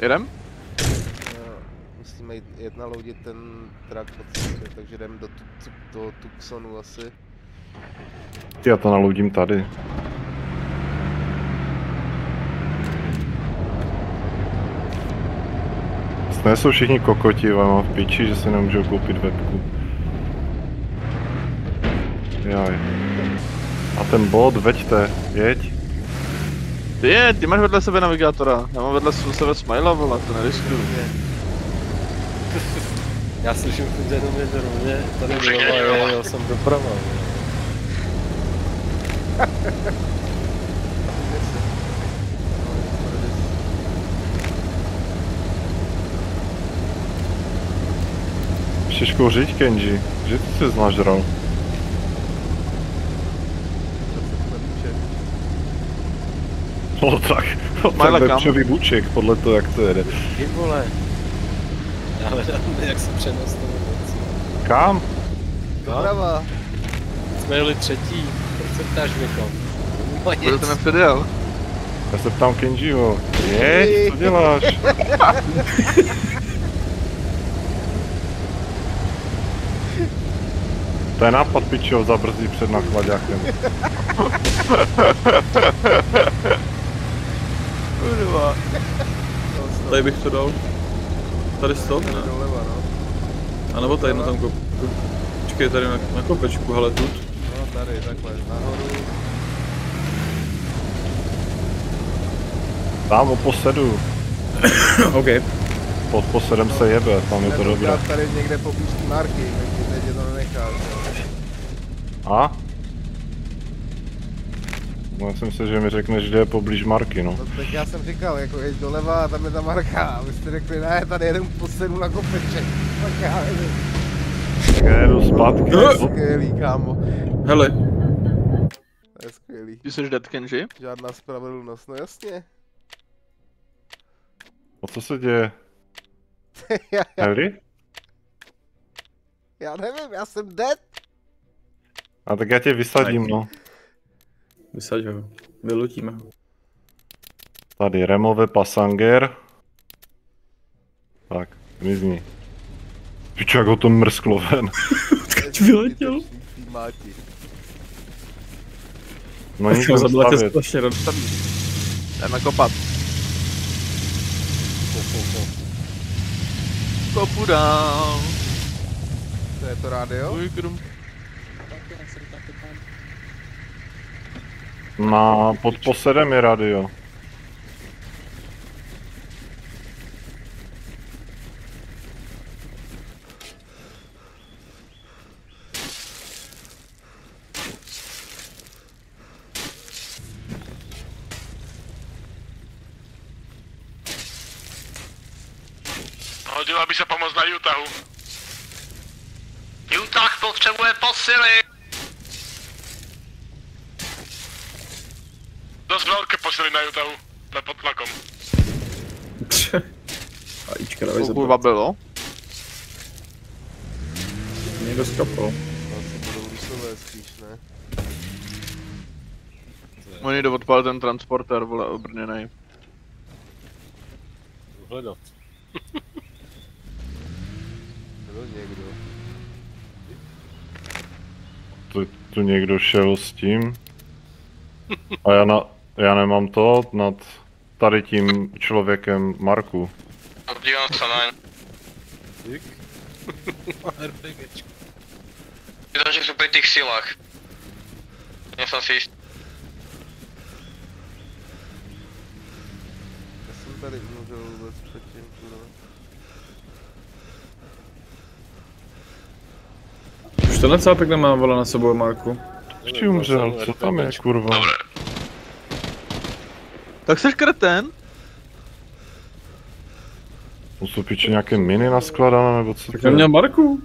Jedem? Musíme jet naloudit ten trak pod sebe, takže jdem do Tucsonu asi. Já to naloudím tady. Vlastně jsou všichni kokoti, ale mám v piči, že si nemůžou koupit webku. Jaj. A ten bod, veďte, jeď. Ty máš vedle sebe navigátora, já mám vedle sebe Smila, vole, to neriskuju. Já slyším furt jenom rovně, tady doleva, jel jsem doprava. Chceš kouřit, Kenji? Že ty jsi nažral? No tak, ten vepřový buček, podle toho jak to jede. Ty vole. Já hledám, jak se přenastavit věci. Kam? Doprava. Jsme jeli třetí, proč se ptáš někam? Bude to nepředjel. Já se ptám Kenjiho. Jeď, co děláš? To je nápad, pičo, zabrzdí před nachlaďákem. Kurva. Tady bych to dal. Tady stop, ne? Doleva, no. A nebo tady na tom počkej, tady na kopečku, hele tut. No tady, takhle, nahoru. Tam o posedu. OK. Pod posedem se jebe, tam je to dobré. Tady někde poblíž té marky, takže teď je to nenechá. A? No, já jsem myslel, že mi řekneš, že je poblíž marky, no. No tak já jsem říkal, jako jeď doleva a tam je ta marka. A vy jste řekli, ne, tady jedem posedu na kopeček. Tak já nevím. Tak já jedu zpátky. To je skvělý, kámo. Hele. To je skvělý. Ty jsi dead, Kenji? Žádná spravedlnost, no jasně. A co se děje? Harry? Já nevím, já jsem dead. A tak já tě vysadím, no. Vysaď ho. Vylutíme ho. Tady Remove Passanger. Tak, zmizni. Pičo, jak ho to mrsklo ven. Odkud vyletěl? No nic to stavět. Jdeme kopat. Kopu dál. To je to rádio? Pod posedem je radio. Hodila by se pomoct na Utahu. Utah potřebuje posily! Dost velké posily na Utahu. Jsme pod tlakom. A Ička dávej zabrat. Kurva bylo. Někdo skapal. Asi budou rusové spíš, ne? Oni jde odpalit ten transportér, vole, obrněnej. Hledat. Byl někdo. Tu někdo šel s tím. A já nemám to nad tady tím člověkem Marku. Dívám se na jen. Dík. RPGčko. Vypadá, že jsou pri těch silách. Nejsem si jist. Já jsem tady umřel vůbec předtím, kurva. Už tenhle cápek nemá, vole, na sebou Marku. Ještě umřel, co tam je, kurva? Dobré. Tak seš kreten? To jsou piče nějaké miny naskladané, nebo co Tak to je? neměl Marku.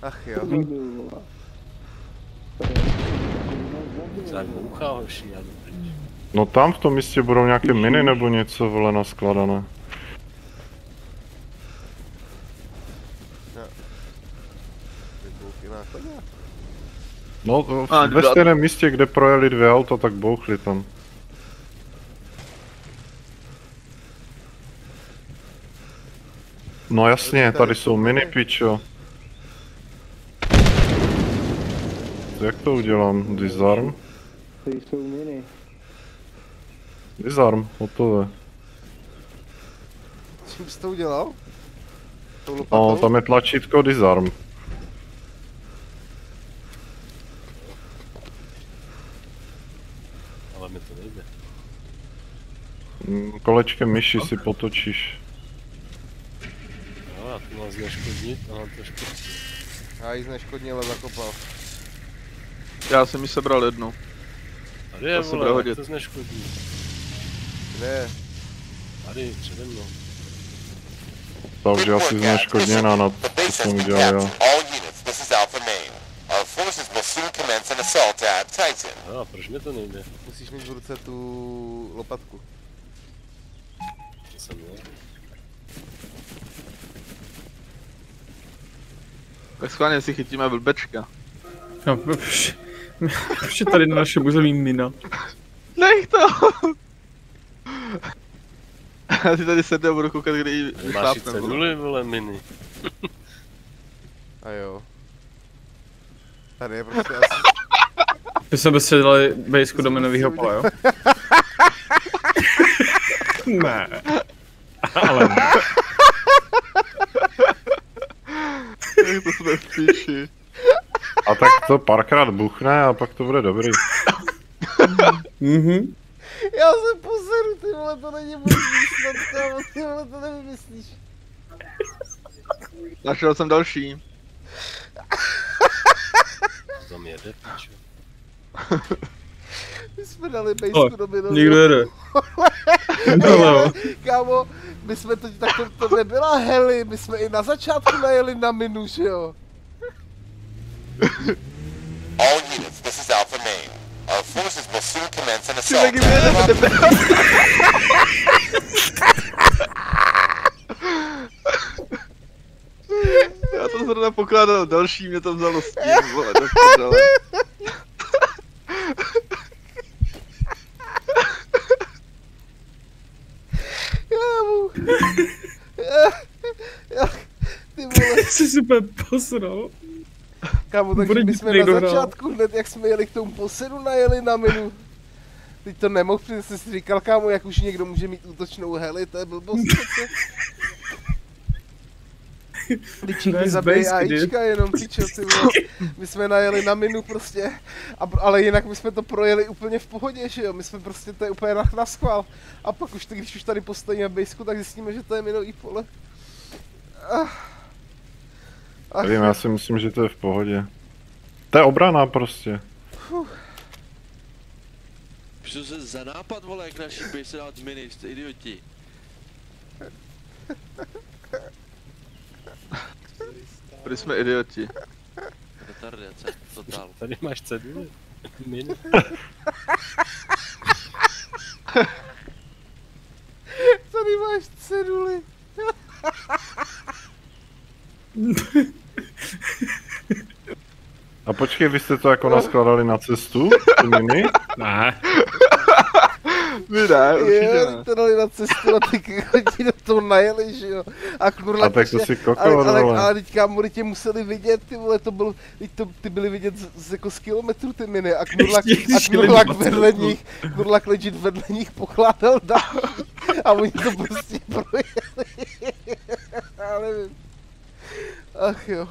Ach jo. Tak bouchá hoší, já jdu pryč. No tam v tom místě budou nějaké miny nebo něco, vole, naskladané. No, ve stejném místě, kde projeli dvě auta, tak bouchli tam. No jasně, tady jsou mini, pičo. Jak to udělám? Disarm? Tady jsou miny. Disarm, hotové. Čím jsi to udělal? Tou No, lopatou? tam je tlačítko disarm. Ale mi to nejde. Kolečkem myši si potočíš. No a to nás neškodnit, a nám to škodí. Já jí zneškodnile zakopal. Já jsem ji sebral jednu. Tady je, To se bude vole, hodit. to zneškodí. Kde? Tady, přede mnou. Ta už je asi zneškodněná na The to, base co jsem has udělal been já. capped. All units, this is Alpha Main. Our forces will soon commence an assault at Titan. No a proč mi to nejde? Musíš mít v ruce tu lopatku. To jsem měl. Tak schválně si chytíme blbečka. No, proč je tady na našem území mina? Nech to! Já si tady sednu a budu koukat, kdy ji Tady máš i vychlápnem. ceduly, vole, mini. A jo. Tady je prostě asi... My jsme bestředali bejsku do minovýho pole, jo? Ne. Ale ne. Jak to jsme v píči. A tak to párkrát buchne a pak to bude dobrý. Mhm. Já se poseru, ty vole, to není možný snad, kámo, ty vole, to nevymyslíš. Našel jsem další. Tam jede, pičo. My jsme dali bejsku do minu. Někdo jede. No, Kámo, my jsme tak to nebyla heli, my jsme i na začátku najeli na minu, že jo? All units, this is Alpha Main. Our forces will soon commence an Ty assault taky vyjedeme, at tebe. Já to zrovna pokládal další, mě to vzalo s tím, vole, do prdele. Kámo. Ty vole. jsi super posral. Kámo, takže Bude my nic jsme na někdo hrál. začátku hned, jak jsme jeli k tomu posenu, najeli na minu. Teď to nemohl, protože jsi si říkal, kámo, jak už někdo může mít útočnou heli, to je blbost přece. Ličík mi Nice zabije base, dude. AIčka, jenom pičo, ty vole. My jsme najeli na minu prostě, ale jinak my jsme to projeli úplně v pohodě, že jo, my jsme prostě, to je úplně na schvál. A pak už, když už tady postavíme bejsku, tak zjistíme, že to je minový pole. Nevím, já si myslím, že to je v pohodě. To je obrana prostě. Co se za nápad, vole, jak naší base dát mini, jste idioti. Prý jsme idioti. Retardace, totál. Tady máš ceduly. Mini. Tady máš ceduly. A počkej, vy jste to jako naskladali na cestu? Ty mini? Ne. My ne, určitě Jo, ne. to dali na cestu a ty chodí do toho najeli, že jo. A kurla, A tak to si kokot, ale vole. teď kámory tě museli vidět, ty vole, to bylo, ty byli vidět jako z kilometru ty miny a Knurlak vedle nich, Knurlak legit vedle nich pokládal dál a oni to prostě projeli. Já nevím. Ach jo.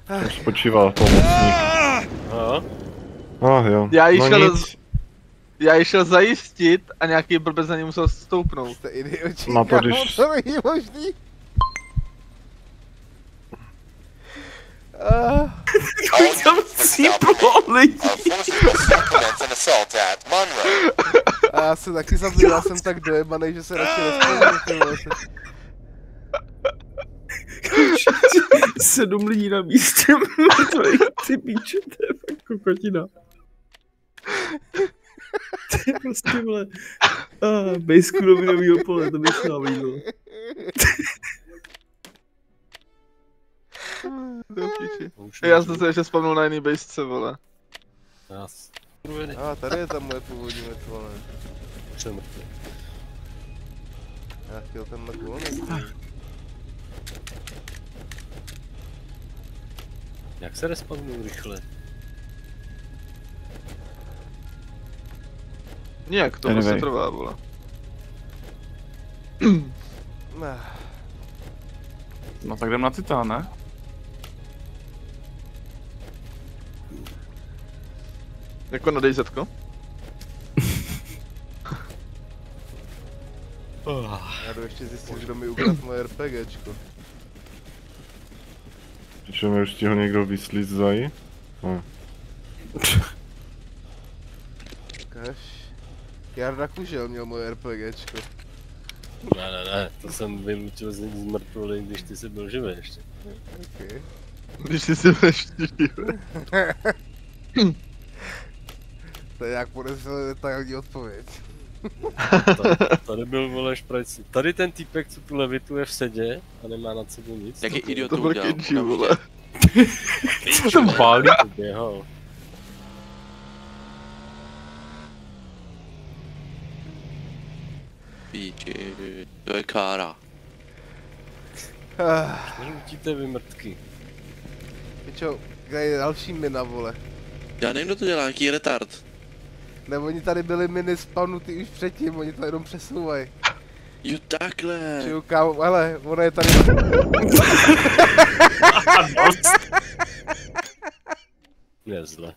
Tam spočíval pomocník. Aha. Jo. Já ji No šel nic. Já ji šel zajistit a nějaký blbec za ní musel stoupnout. Jste idioti, No to kámo, když- to není možný. All units, this is Alpha Main. Our forces will soon commence an assault at Monroe. A já se taky zabiju, já jsem tak dojebanej, že se radši nespomínám, ty vole. 7 lidí na místě mrtvých, ty píče, to je fakt kokotina. To je prostě, vole, bejsku do minovýho pole, to bych neviděl. Do píči. Už Já jsem se ještě vzpomněl na jiný bejsce, vole. Nás. A tady je ta moje původní mrtvola. Už jsem mrtvý. Já chtěl tenhle kulomet. Jak se respawnují rychle? Nějak to prostě trvá, vole. No tak jdem na Titán, ne? Jako na DayZ-ko? Já jdu ještě zjistit, kdo mi ukradl moje RPGčko. Přičem už ti ho někdo vyslít zají? No. Ukaž. Jarda Kužel měl moje RPGčko. Ne, to jsem vylučil z mrtvoli, když ty jsi byl živý ještě. Okay. Když jsi si veštěžil. To je jak podezřelé detailní odpověď. Tady byl, vole, šprajc. Tady ten týpek, co tu levituje v sedě a nemá nad sebou nic. Jaký idiot To to byl udělal? Kenji, vole. Co tam pálí? Běhal. Píči, to je kára. Žlutíte vy mrtky. Pičo, kde je další mina, vole? Já nevím, kdo to dělá, jaký retard. Ne, oni tady byli miny spawnutý už předtím, oni to jenom přesouvají. Jo, takhle. Čiju, kámo, hele, ona je tady. Je zle.